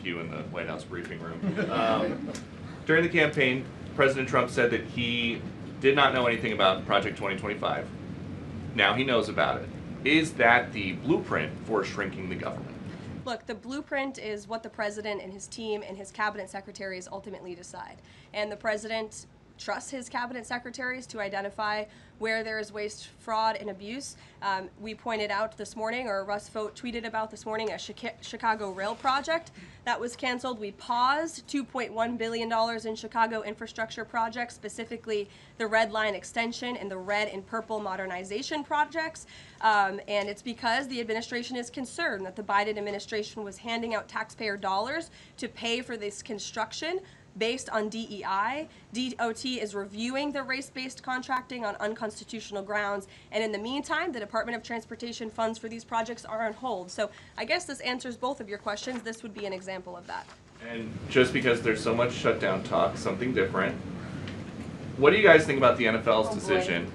you in the White House briefing room. During the campaign, President Trump said that he did not know anything about Project 2025. Now he knows about it. Is that the blueprint for shrinking the government? Look, the blueprint is what the president and his team and his cabinet secretaries ultimately decide. And the president trusts his cabinet secretaries to identify where there is waste, fraud, and abuse. We pointed out this morning, or Russ Vogt tweeted about this morning, a Chicago rail project that was canceled. We paused $2.1 billion in Chicago infrastructure projects, specifically the Red Line extension and the red and purple modernization projects. And it's because the administration is concerned that the Biden administration was handing out taxpayer dollars to pay for this construction based on DEI. DOT is reviewing the race-based contracting on unconstitutional grounds, and in the meantime, the Department of Transportation funds for these projects are on hold. So I guess this answers both of your questions. This would be an example of that. And just because there's so much shutdown talk, something different. What do you guys think about the NFL's decision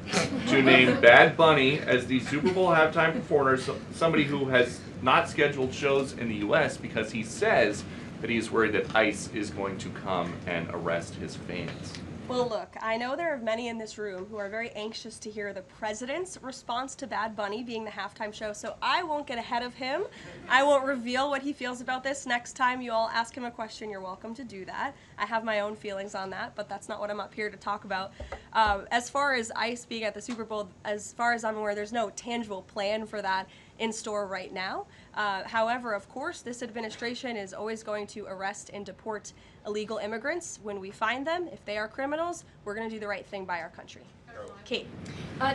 to name Bad Bunny as the Super Bowl halftime performer, somebody who has not scheduled shows in the U.S. because he says that he's worried that ICE is going to come and arrest his fans? Well, look, I know there are many in this room who are very anxious to hear the president's response to Bad Bunny being the halftime show, so I won't get ahead of him. I won't reveal what he feels about this. Next time you all ask him a question, you're welcome to do that. I have my own feelings on that, but that's not what I'm up here to talk about. As far as ICE being at the Super Bowl, as far as I'm aware, there's no tangible plan for that in store right now. However, of course, this administration is always going to arrest and deport illegal immigrants when we find them. If they are criminals, we're going to do the right thing by our country. Kate.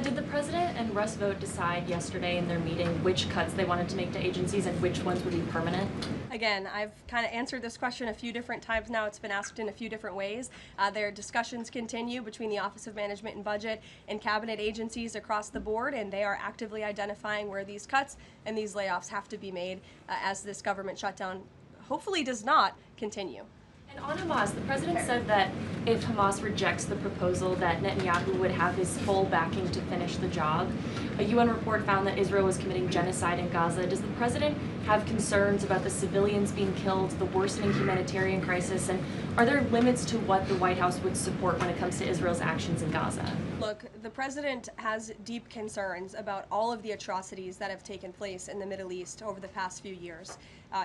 Did the president and Russ Vogt decide yesterday in their meeting which cuts they wanted to make to agencies and which ones would be permanent? Again, I've kind of answered this question a few different times now. It's been asked in a few different ways. Their discussions continue between the Office of Management and Budget and cabinet agencies across the board, and they are actively identifying where these cuts and these layoffs have to be made as this government shutdown hopefully does not continue. And on Hamas, the president said that if Hamas rejects the proposal that Netanyahu would have his full backing to finish the job. A UN report found that Israel was committing genocide in Gaza. Does the president have concerns about the civilians being killed, the worsening humanitarian crisis, and are there limits to what the White House would support when it comes to Israel's actions in Gaza? Look, the president has deep concerns about all of the atrocities that have taken place in the Middle East over the past few years.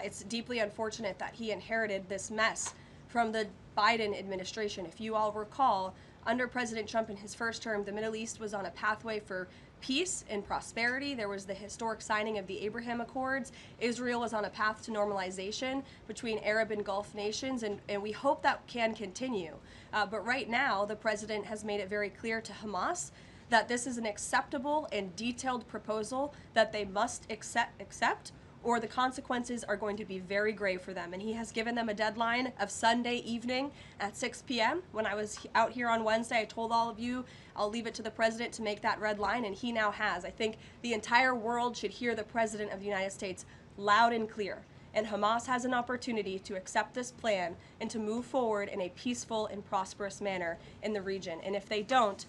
It's deeply unfortunate that he inherited this mess from the Biden administration. If you all recall, under President Trump in his first term, the Middle East was on a pathway for peace and prosperity. There was the historic signing of the Abraham Accords. Israel was on a path to normalization between Arab and Gulf nations, and we hope that can continue. But right now, the president has made it very clear to Hamas that this is an acceptable and detailed proposal that they must accept, or the consequences are going to be very grave for them. And he has given them a deadline of Sunday evening at 6 p.m. When I was out here on Wednesday, I told all of you, I'll leave it to the president to make that red line, and he now has. I think the entire world should hear the president of the United States loud and clear. And Hamas has an opportunity to accept this plan and to move forward in a peaceful and prosperous manner in the region. And if they don't,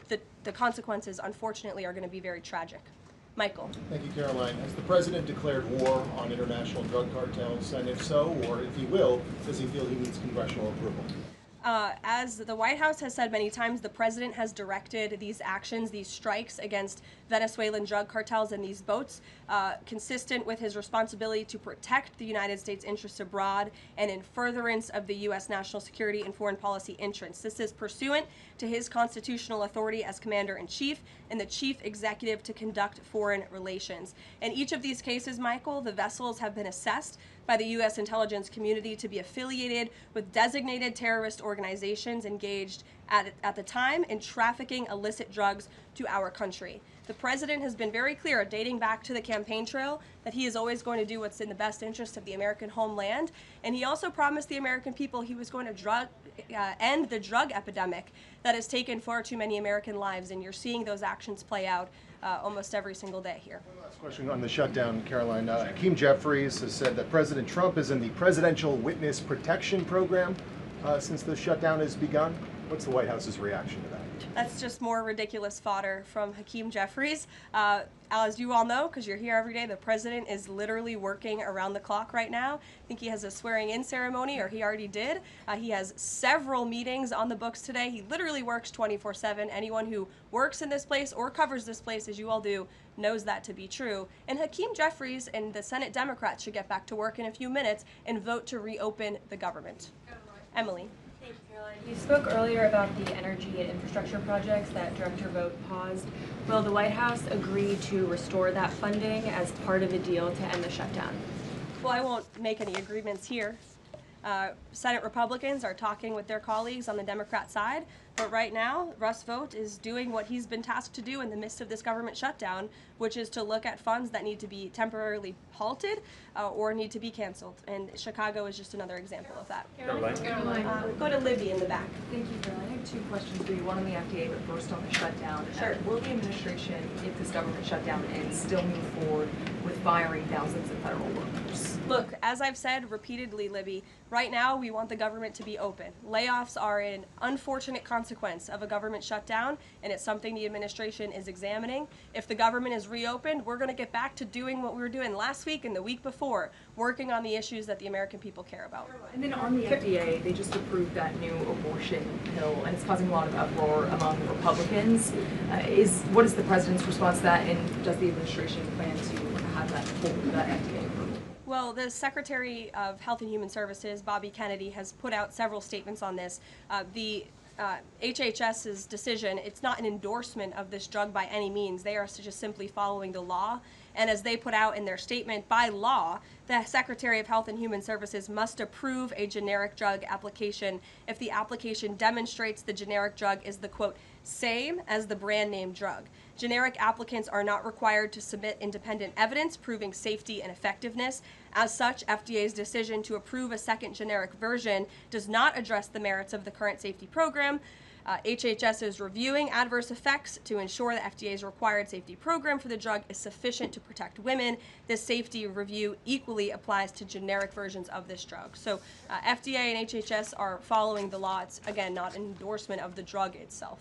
the consequences, unfortunately, are going to be very tragic. Michael. Thank you, Karoline. Has the president declared war on international drug cartels? And if so, or if he will, does he feel he needs congressional approval? As the White House has said many times, the president has directed these actions, these strikes against Venezuelan drug cartels and these boats, consistent with his responsibility to protect the United States interests abroad and in furtherance of the U.S. national security and foreign policy interests. This is pursuant to his constitutional authority as commander-in-chief and the chief executive to conduct foreign relations. In each of these cases, Michael, the vessels have been assessed by the U.S. intelligence community to be affiliated with designated terrorist organizations engaged at the time in trafficking illicit drugs to our country. The president has been very clear, dating back to the campaign trail, that he is always going to do what's in the best interest of the American homeland. And he also promised the American people he was going to end the drug epidemic that has taken far too many American lives. And you're seeing those actions play out almost every single day here. One last question on the shutdown, Caroline. Hakeem Jeffries has said that President Trump is in the Presidential Witness Protection Program. since the shutdown has begun. What's the White House's reaction to that? That's just more ridiculous fodder from Hakeem Jeffries. As you all know, because you're here every day, the president is literally working around the clock right now. I think he has a swearing-in ceremony, or he already did. He has several meetings on the books today. He literally works 24/7. Anyone who works in this place or covers this place, as you all do, knows that to be true. And Hakeem Jeffries and the Senate Democrats should get back to work in a few minutes and vote to reopen the government. Emily. Thank you, Caroline. You spoke earlier about the energy and infrastructure projects that Director Vogt paused. Will the White House agree to restore that funding as part of a deal to end the shutdown? Well, I won't make any agreements here. Senate Republicans are talking with their colleagues on the Democrat side, but right now, Russ Vought is doing what he's been tasked to do in the midst of this government shutdown, which is to look at funds that need to be temporarily halted or need to be canceled. And Chicago is just another example of that. Caroline. Go to Libby in the back. Thank you, Caroline. I have two questions for you. One on the FDA, but first on the shutdown. Sure. Will the administration, if this government shutdown ends, still move forward with firing thousands of federal workers? Look, as I've said repeatedly, Libby, right now we want the government to be open. Layoffs are an unfortunate consequence of a government shutdown, and it's something the administration is examining. If the government is reopened, we're going to get back to doing what we were doing last week and the week before, working on the issues that the American people care about. And then on the FDA, they just approved that new abortion pill, and it's causing a lot of uproar among Republicans. What is the president's response to that, and does the administration plan to have that FDA approval? Well, the Secretary of Health and Human Services, Bobby Kennedy, has put out several statements on this. HHS's decision, it's not an endorsement of this drug by any means. They are just simply following the law. And as they put out in their statement, by law, the Secretary of Health and Human Services must approve a generic drug application if the application demonstrates the generic drug is the, quote, same as the brand name drug. Generic applicants are not required to submit independent evidence proving safety and effectiveness. As such, FDA's decision to approve a second generic version does not address the merits of the current safety program. HHS is reviewing adverse effects to ensure that FDA's required safety program for the drug is sufficient to protect women. This safety review equally applies to generic versions of this drug. So FDA and HHS are following the law. It's, again, not an endorsement of the drug itself.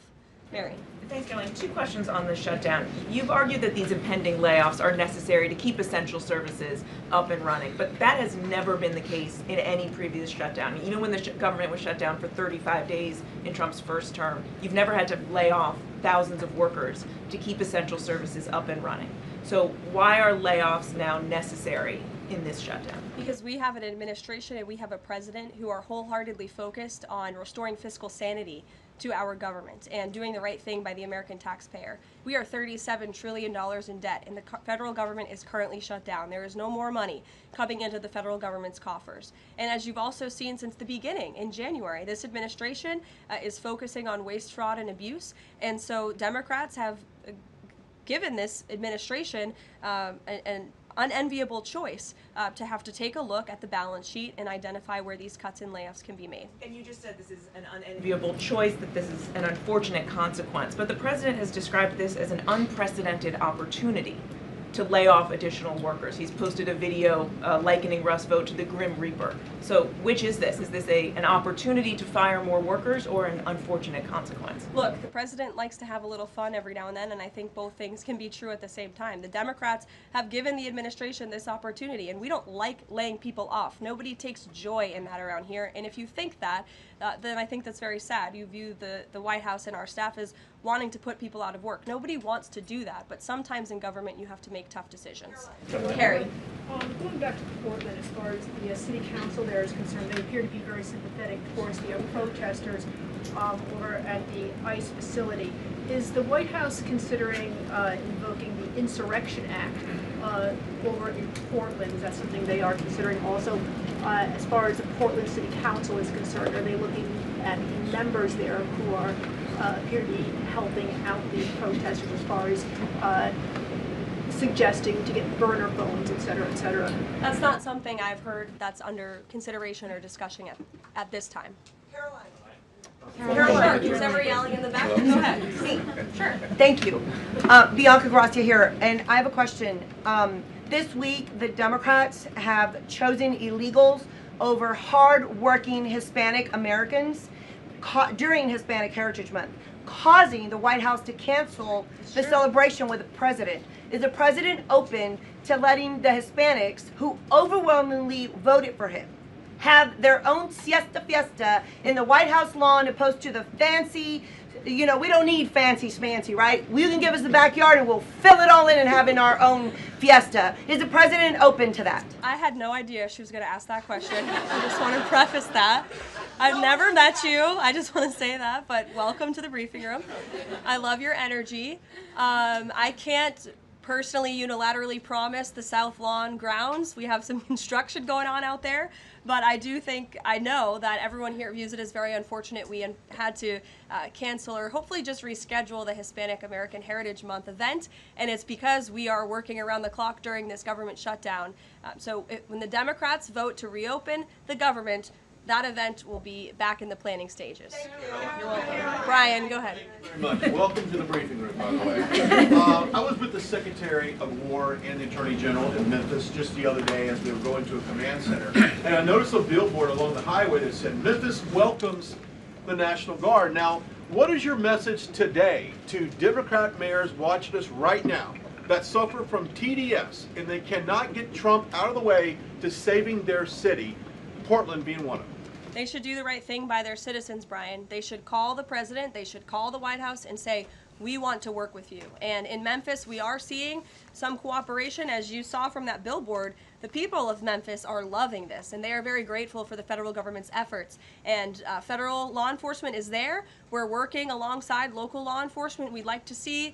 Mary. Thanks, Caroline. Two questions on the shutdown. You've argued that these impending layoffs are necessary to keep essential services up and running, but that has never been the case in any previous shutdown. Even when the government was shut down for 35 days in Trump's first term, you've never had to lay off thousands of workers to keep essential services up and running. So why are layoffs now necessary in this shutdown? Because we have an administration and we have a president who are wholeheartedly focused on restoring fiscal sanity to our government and doing the right thing by the American taxpayer. We are $37 trillion in debt, and the federal government is currently shut down. There is no more money coming into the federal government's coffers. And as you've also seen since the beginning, in January, this administration is focusing on waste, fraud, and abuse. And so Democrats have given this administration an unenviable choice to have to take a look at the balance sheet and identify where these cuts and layoffs can be made. And you just said this is an unenviable choice, that this is an unfortunate consequence, but the president has described this as an unprecedented opportunity to lay off additional workers. He's posted a video likening Russ Vought to the Grim Reaper. So which is this? Is this an opportunity to fire more workers or an unfortunate consequence? Look, the president likes to have a little fun every now and then, and I think both things can be true at the same time. The Democrats have given the administration this opportunity, and we don't like laying people off. Nobody takes joy in that around here, and if you think that, then I think that's very sad. You view the White House and our staff as wanting to put people out of work. Nobody wants to do that, but sometimes in government you have to make tough decisions. Carrie. Going back to Portland, as far as the city council there is concerned, they appear to be very sympathetic towards the protesters over at the ICE facility. Is the White House considering invoking the Insurrection Act over in Portland? Is that something they are considering also? As far as the Portland City Council is concerned, are they looking at the members there who are appear to be helping out the protesters as far as suggesting to get burner phones, et cetera, et cetera? That's not something I've heard that's under consideration or discussion at this time. Caroline. Who's ever yelling in the back? Go ahead. Me. Sure. Thank you. Bianca Gracia here, and I have a question. This week, the Democrats have chosen illegals over hard-working Hispanic Americans during Hispanic Heritage Month, causing the White House to cancel the celebration with the president. Is the president open to letting the Hispanics, who overwhelmingly voted for him, have their own siesta fiesta in the White House lawn opposed to the fancy, you know, we don't need fancy schmancy, right? You can give us the backyard and we'll fill it all in and have in our own fiesta. Is the president open to that? I had no idea she was going to ask that question. I just want to preface that. I've never met you. I just want to say that, but welcome to the briefing room. I love your energy. I can't personally unilaterally promise the South Lawn grounds. We have some construction going on out there, but I know that everyone here views it as very unfortunate we had to cancel or hopefully just reschedule the Hispanic American Heritage Month event, and it's because we are working around the clock during this government shutdown. When the Democrats vote to reopen the government, that event will be back in the planning stages. You're welcome. Brian, go ahead. Very much. Welcome to the briefing room, by the way. I was with the Secretary of War and the Attorney General in Memphis just the other day as we were going to a command center. And I noticed a billboard along the highway that said, "Memphis welcomes the National Guard." Now, what is your message today to Democrat mayors watching us right now that suffer from TDS and they cannot get Trump out of the way to saving their city, Portland being one of them? They should do the right thing by their citizens, Brian. They should call the president, they should call the White House and say, we want to work with you. And in Memphis, we are seeing some cooperation. As you saw from that billboard, the people of Memphis are loving this, and they are very grateful for the federal government's efforts. And federal law enforcement is there. We're working alongside local law enforcement. We'd like to see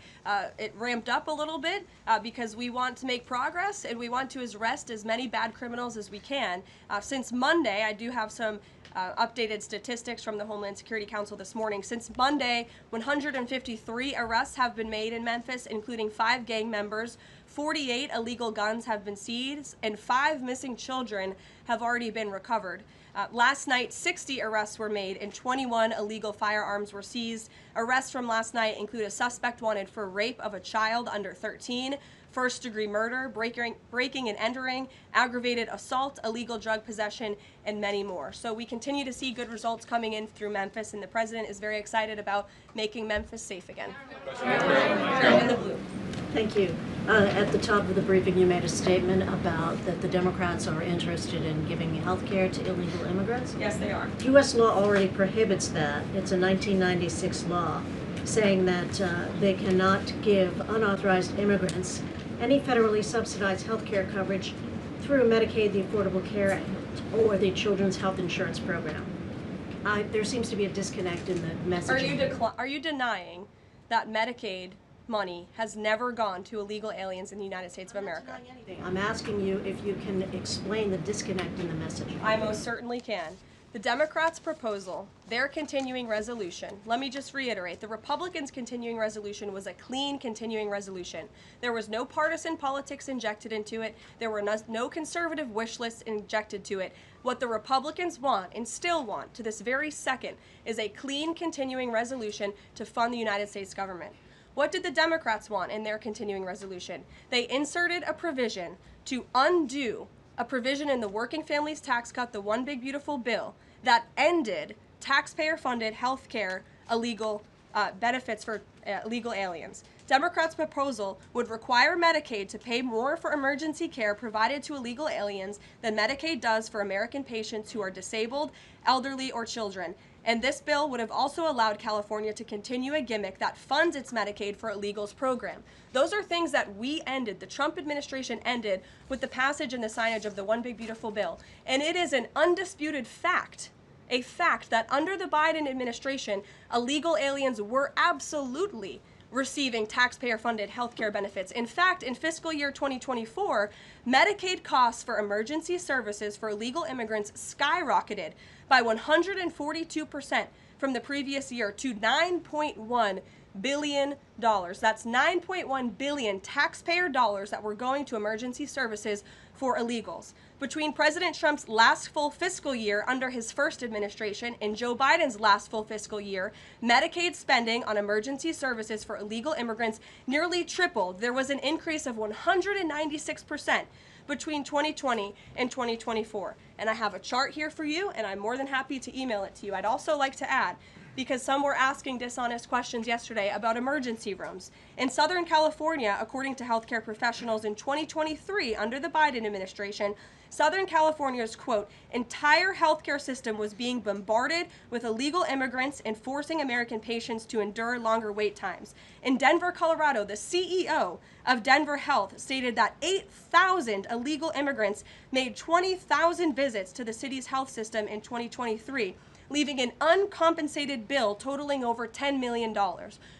it ramped up a little bit because we want to make progress, and we want to arrest as many bad criminals as we can. Since Monday, I do have some updated statistics from the Homeland Security Council this morning. Since Monday, 153 arrests have been made in Memphis, including 5 gang members. 48 illegal guns have been seized, and 5 missing children have already been recovered. Last night, 60 arrests were made and 21 illegal firearms were seized. Arrests from last night include a suspect wanted for rape of a child under 13, first-degree murder, breaking and entering, aggravated assault, illegal drug possession, and many more. So we continue to see good results coming in through Memphis, and the president is very excited about making Memphis safe again. In the blue. Thank you. At the top of the briefing, you made a statement about that the Democrats are interested in giving health care to illegal immigrants. Yes, they are. U.S. law already prohibits that. It's a 1996 law saying that they cannot give unauthorized immigrants any federally subsidized health care coverage through Medicaid, the Affordable Care Act, or the Children's Health Insurance Program. There seems to be a disconnect in the messaging. Are you denying that Medicaid money has never gone to illegal aliens in the United States of America? I'm asking you if you can explain the disconnect in the messaging. I most certainly can. The Democrats' proposal, their continuing resolution, let me just reiterate, the Republicans' continuing resolution was a clean continuing resolution. There was no partisan politics injected into it. There were no conservative wish lists injected to it. What the Republicans want, and still want to this very second, is a clean continuing resolution to fund the United States government. What did the Democrats want in their continuing resolution? They inserted a provision to undo a provision in the Working Families Tax Cut, the One Big Beautiful Bill, that ended taxpayer-funded health care illegal benefits for illegal aliens. Democrats' proposal would require Medicaid to pay more for emergency care provided to illegal aliens than Medicaid does for American patients who are disabled, elderly, or children. And this bill would have also allowed California to continue a gimmick that funds its Medicaid for Illegals program. Those are things that we ended, the Trump administration ended, with the passage and the signage of the One Big Beautiful Bill. And it is an undisputed fact, a fact that under the Biden administration, illegal aliens were absolutely receiving taxpayer-funded health care benefits. In fact, in fiscal year 2024, Medicaid costs for emergency services for illegal immigrants skyrocketed by 142% from the previous year to $9.1 billion. That's $9.1 billion taxpayer dollars that were going to emergency services for illegals. Between President Trump's last full fiscal year under his first administration and Joe Biden's last full fiscal year, Medicaid spending on emergency services for illegal immigrants nearly tripled. There was an increase of 196%. between 2020 and 2024. And I have a chart here for you, and I'm more than happy to email it to you. I'd also like to add, because some were asking dishonest questions yesterday about emergency rooms. In Southern California, according to healthcare professionals in 2023, under the Biden administration, Southern California's, quote, entire healthcare system was being bombarded with illegal immigrants and forcing American patients to endure longer wait times. In Denver, Colorado, the CEO of Denver Health stated that 8,000 illegal immigrants made 20,000 visits to the city's health system in 2023. Leaving an uncompensated bill totaling over $10 million.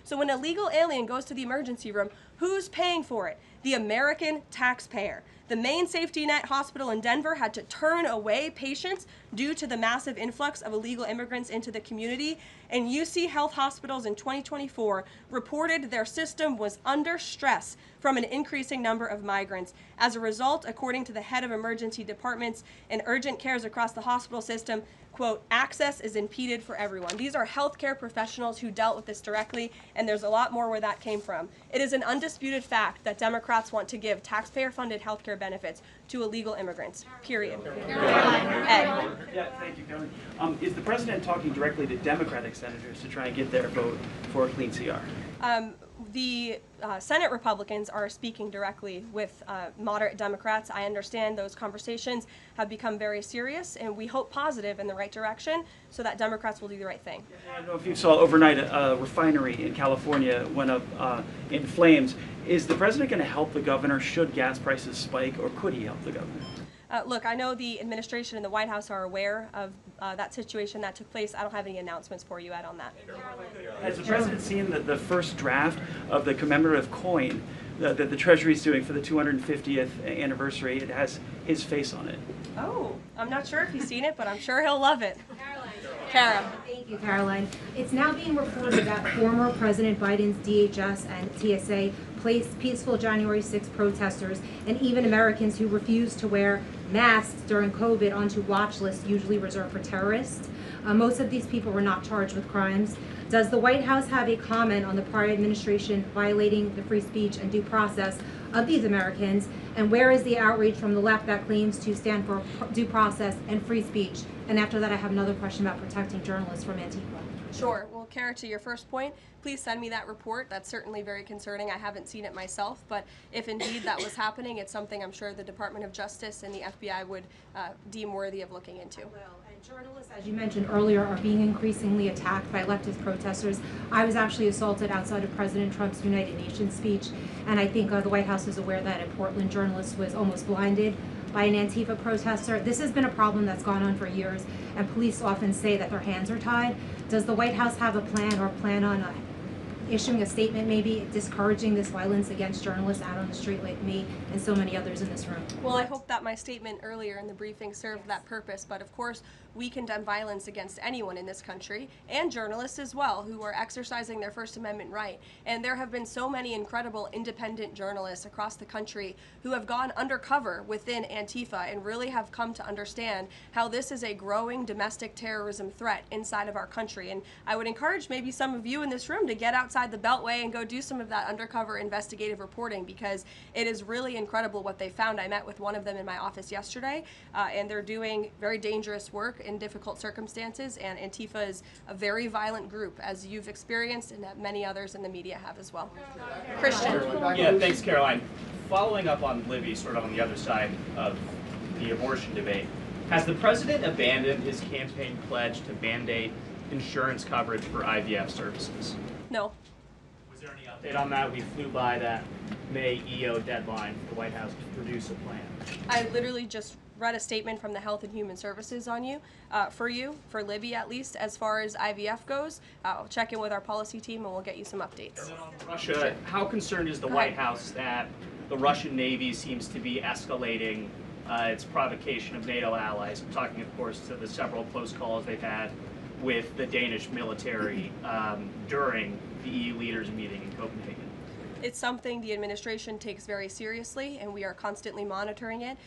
So when a illegal alien goes to the emergency room, who's paying for it? The American taxpayer. The main safety net hospital in Denver had to turn away patients due to the massive influx of illegal immigrants into the community. And UC Health Hospitals in 2024 reported their system was under stress from an increasing number of migrants. As a result, according to the head of emergency departments and urgent cares across the hospital system, quote, access is impeded for everyone. These are healthcare professionals who dealt with this directly, and there's a lot more where that came from. It is an undisputed fact that Democrats want to give taxpayer-funded healthcare benefits to illegal immigrants, period. Ed. Yeah, thank you, Karoline. Is the president talking directly to Democratic senators to try and get their vote for a clean CR? The Senate Republicans are speaking directly with moderate Democrats. I understand those conversations have become very serious, and we hope positive in the right direction so that Democrats will do the right thing. I don't know if you saw overnight a refinery in California went up in flames. Is the president going to help the governor should gas prices spike, or could he help the governor? Look, I know the administration and the White House are aware of that situation that took place. I don't have any announcements for you, Ed, on that. Has the president seen the first draft of the commemorative coin that the Treasury is doing for the 250th anniversary? It has his face on it. Oh, I'm not sure if he's seen it, but I'm sure he'll love it. Kara. Thank you, Caroline. It's now being reported that former President Biden's DHS and TSA placed peaceful January 6 protesters and even Americans who refused to wear masks during COVID onto watch lists usually reserved for terrorists. Most of these people were not charged with crimes. Does the White House have a comment on the prior administration violating the free speech and due process of these Americans? And where is the outrage from the left that claims to stand for due process and free speech? And after that, I have another question about protecting journalists from Antifa. Sure. Well, Kara, to your first point, please send me that report. That's certainly very concerning. I haven't seen it myself, but if indeed that was happening, it's something I'm sure the Department of Justice and the FBI would deem worthy of looking into. And journalists, as you mentioned earlier, are being increasingly attacked by leftist protesters. I was actually assaulted outside of President Trump's United Nations speech, and I think the White House is aware that a Portland journalist was almost blinded by an Antifa protester. This has been a problem that's gone on for years, and police often say that their hands are tied. Does the White House have a plan or plan on issuing a statement maybe discouraging this violence against journalists out on the street like me and so many others in this room? Well, I hope that my statement earlier in the briefing served that purpose, but of course we condemn violence against anyone in this country, and journalists as well, who are exercising their First Amendment right. And there have been so many incredible independent journalists across the country who have gone undercover within Antifa and really have come to understand how this is a growing domestic terrorism threat inside of our country. And I would encourage maybe some of you in this room to get outside the Beltway and go do some of that undercover investigative reporting, because it is really incredible what they found. I met with one of them in my office yesterday, and they're doing very dangerous work in difficult circumstances, and Antifa is a very violent group, as you've experienced and that many others in the media have as well. Christian. Yeah, thanks, Caroline. Following up on Libby, sort of on the other side of the abortion debate, has the president abandoned his campaign pledge to mandate insurance coverage for IVF services? No. Was there any update on that? We flew by that May EO deadline for the White House to produce a plan. I literally just read a statement from the Health and Human Services on you, for Libby at least, as far as IVF goes. I'll check in with our policy team and we'll get you some updates. And then on Russia, how concerned is the White House that the Russian Navy seems to be escalating its provocation of NATO allies? I'm talking, of course, to the several close calls they've had with the Danish military during the EU leaders meeting in Copenhagen. It's something the administration takes very seriously, and we are constantly monitoring it.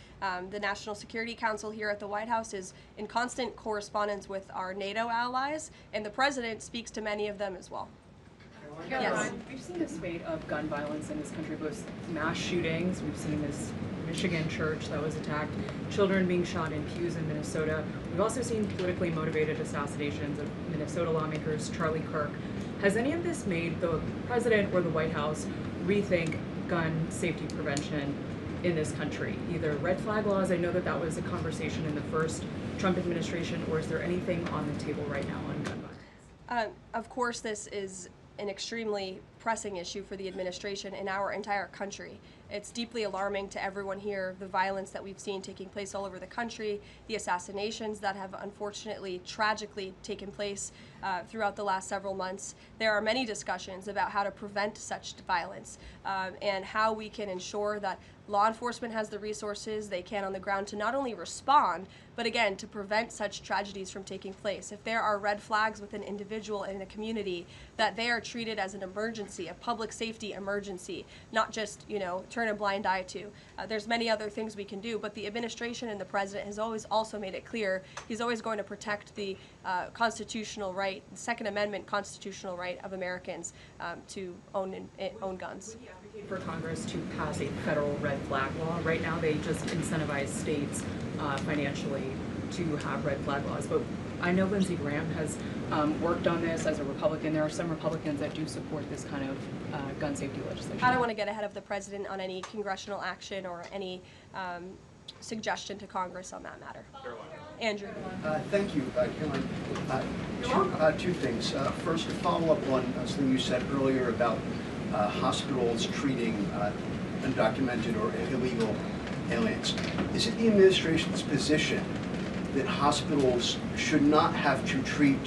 The National Security Council here at the White House is in constant correspondence with our NATO allies, and the president speaks to many of them as well. Caroline, we've seen a spate of gun violence in this country, both mass shootings, we've seen this Michigan church that was attacked, children being shot in pews in Minnesota. We've also seen politically motivated assassinations of Minnesota lawmakers, Charlie Kirk. Has any of this made the president or the White House rethink gun safety prevention in this country? Either red flag laws, I know that that was a conversation in the first Trump administration, or is there anything on the table right now on gun violence? Of course, this is an extremely pressing issue for the administration in our entire country. It's deeply alarming to everyone here, the violence that we've seen taking place all over the country, the assassinations that have unfortunately, tragically taken place throughout the last several months. There are many discussions about how to prevent such violence and how we can ensure that law enforcement has the resources they can on the ground to not only respond, but again, to prevent such tragedies from taking place. If there are red flags with an individual in a community, that they are treated as an emergency, a public safety emergency, not just, turn a blind eye to. There's many other things we can do, but the administration and the president has always also made it clear he's always going to protect the constitutional right, the Second Amendment constitutional right of Americans to own guns. Would you advocate for Congress to pass a federal red flag law? Right now, they just incentivize states financially to have red flag laws, but I know Lindsey Graham has worked on this as a Republican. There are some Republicans that do support this kind of gun safety legislation. I don't want to get ahead of the president on any congressional action or any suggestion to Congress on that matter. Andrew. Thank you, Caroline. Two things. First, to follow up on something you said earlier about hospitals treating undocumented or illegal aliens. Is it the administration's position that hospitals should not have to treat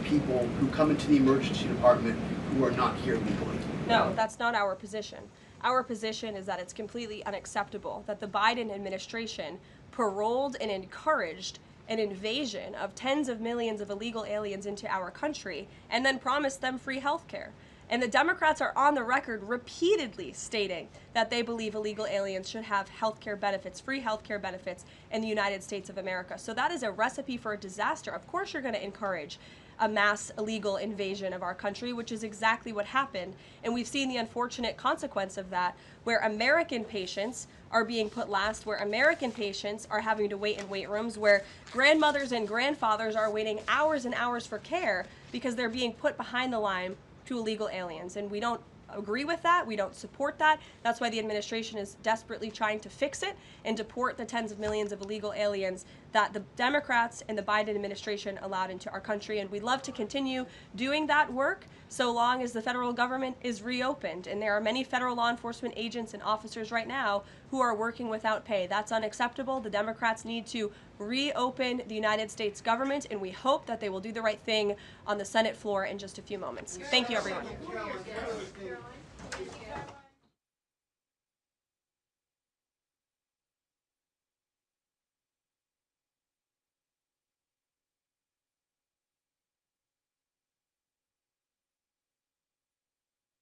people who come into the emergency department who are not here legally? No, that's not our position. Our position is that it's completely unacceptable that the Biden administration paroled and encouraged an invasion of tens of millions of illegal aliens into our country and then promised them free health care. And the Democrats are on the record repeatedly stating that they believe illegal aliens should have health care benefits, free health care benefits in the United States of America. So that is a recipe for a disaster. Of course you're going to encourage a mass illegal invasion of our country, which is exactly what happened. And we've seen the unfortunate consequence of that, where American patients are being put last, where American patients are having to wait in wait rooms, where grandmothers and grandfathers are waiting hours and hours for care because they're being put behind the line to illegal aliens. And we don't agree with that. We don't support that. That's why the administration is desperately trying to fix it and deport the tens of millions of illegal aliens that the Democrats and the Biden administration allowed into our country. And we'd love to continue doing that work so long as the federal government is reopened. And there are many federal law enforcement agents and officers right now who are working without pay. That's unacceptable. The Democrats need to reopen the United States government, and we hope that they will do the right thing on the Senate floor in just a few moments. Thank you, everyone.